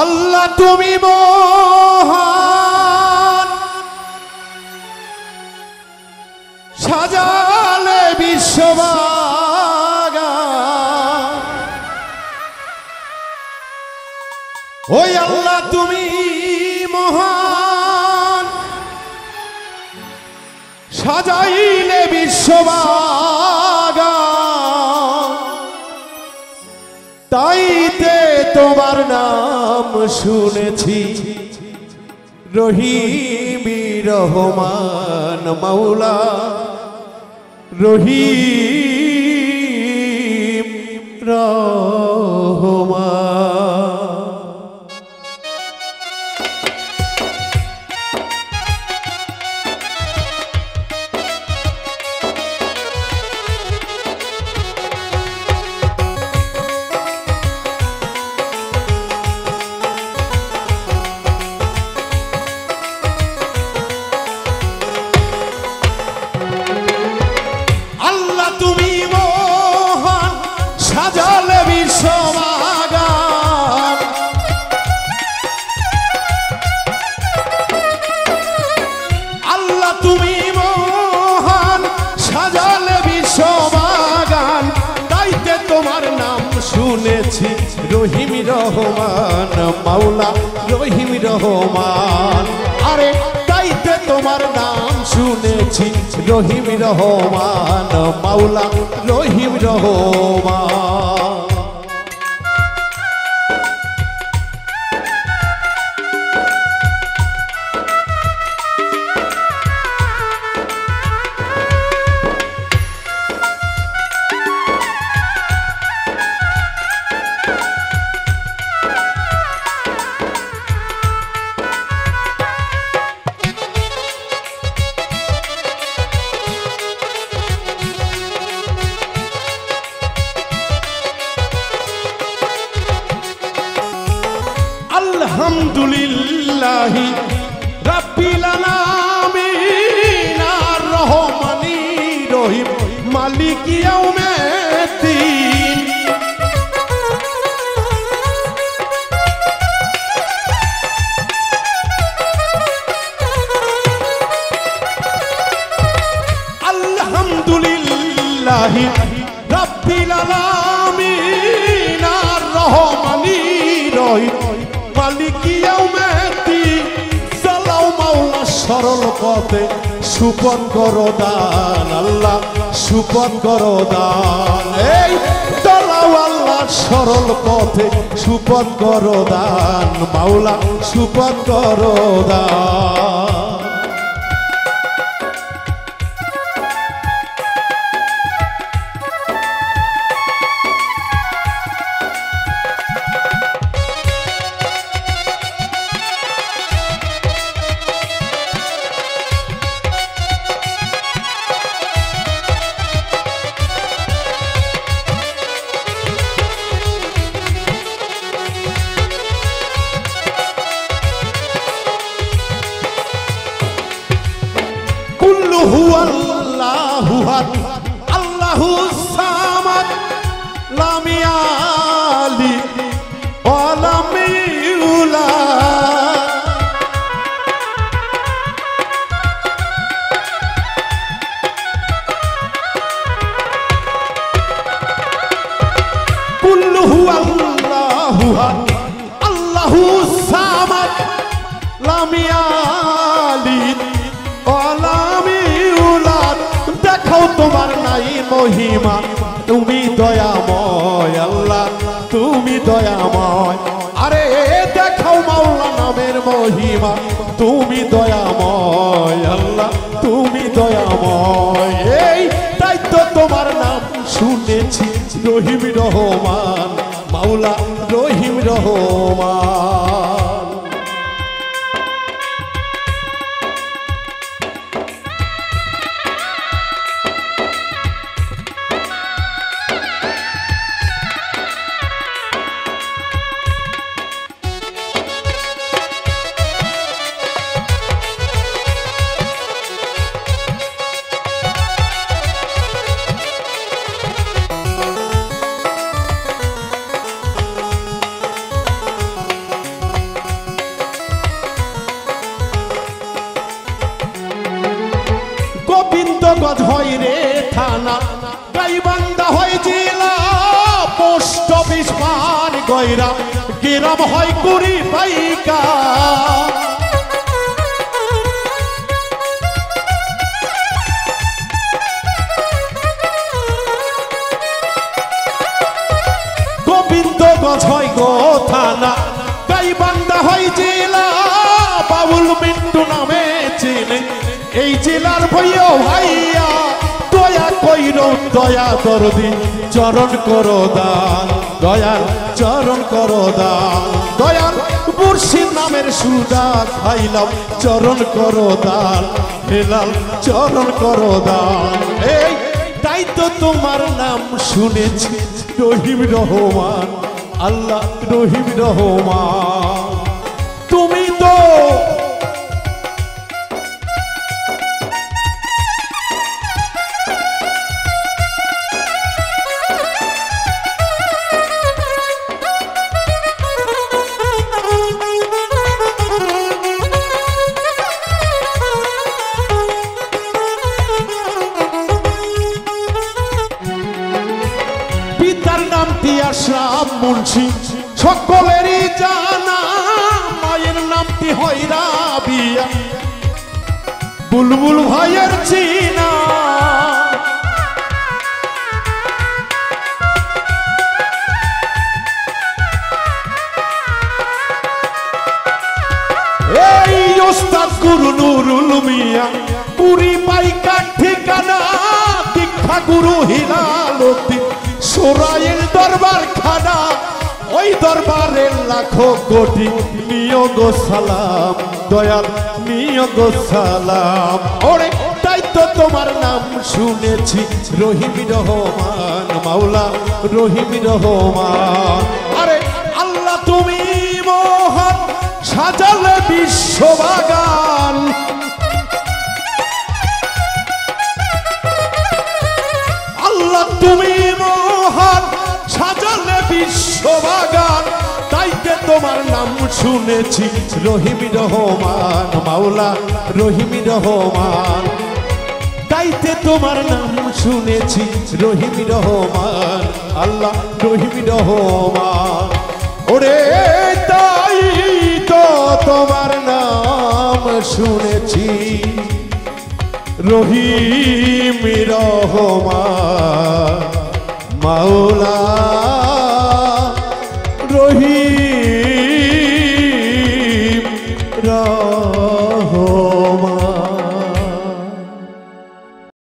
আল্লাহ তুমি মহান, সাজালে বিশ্ববাগান। ওই আল্লাহ তুমি মহান, সাজাইলে বিশ্ববাগান। তাইতে তোমার নাম শুনেছি রহিম রহমান মাওলা, রহিম রহমান। শুনেছি রহিম রহমান মাওলা, রহিম রহমান। আরে তাইতে তোমার নাম শুনেছি রহিম রহমান মাওলা, রহিম রহমান। আলহামদুলিল্লাহি রাব্বিল আলামিন আর রহমানি রহিম মালিক ইয়াউমিদ্দিন। আলহামদুলিল্লাহি রাব্বিল আলামিন আর রহমানি রহিম মালিক ইয়াউমিদ্দিন। চালাও মাওলা সরল পথে, সুপথ করো দান আল্লাহ, সুপথ করো দান। এই চালাও আল্লাহ সরল পথে, সুপথ করো দান মাওলা, সুপথ করো দান। হুয়াল্লাহু আহাদ আল্লাহুস সামাদ লাম ইয়ালিদ ওয়া লাম ইউলাদ। কুল হুয়াল্লাহু আহাদ আল্লাহুস সামাদ লাম ইয়ালিদ ওয়া লাম ইউলাদ। দেখাও তোমার নাই মহিমা, তুমি দয়াময় আল্লাহ, তুমি দয়াময়। আরে দেখাও মাওলা নামের মহিমা, তুমি দয়াময় আল্লাহ, তুমি দয়াময়। এই তাই তো তোমার নাম শুনেছি রহিম রহমান মাওলা, রহিম রহমান। হয় রে থানা, গাইবান্ধা হয় জেলা, পোস্ট অফিস পান গয়রা, গ্রাম হয় কুড়ি পাইকা। গোবিন্দগঞ্জ হয় গো থানা, গাইবান্ধা হয় জেলা, বাবুল মিন্টু নামে চেনে এই জেলার ভইও ভাইয়া। দয়া কইর দয়া দরদি চরণ করো দান, দয়াল চরণ করো দান, দয়াল মুর্শিদ নামের সুদা খাইলাম চরণ করো দান, হেলাল চরণ করো দান। এই তাই তো তোমার নাম শুনেছি রহিম রহমান, আল্লাহ রহিম রহমান। তুমি তো আশরাফ মুন্সি সকলেরই জানা, মায়ের নামটি হয় রাবিয়া, বুলবুল ভাইয়ের চিনা। এই ওস্তাদ গুরু নুরুল মিয়া, পুরি পাইকার ঠিকানা, দীক্ষা গুরু হিলালুদ্দিন, সোরাইল দরবার খানা, ওই দরবারের লাখো কোটি নিয়োগ সালাম, দয়াল নিয়োগ সালাম। ওরে তাই তো তোমার নাম শুনেছি রহিম রহমান, মাওলা রহিম রহমান। আরে আল্লাহ তুমি মহান, সাজালে বিশ্ববাগান, আল্লাহ তুমি মহান, সাজালে বিশ্ববাগান। তাইতে তোমার নাম শুনেছি রহিম রহমান, মাওলা রহিম রহমান। তাইতে তোমার নাম শুনেছি রহিম রহমান, আল্লাহ রহিম রহমান। ওরে তাই তো তোমার নাম শুনেছি রহিম রহমান, মাওলা রহিম রহমান।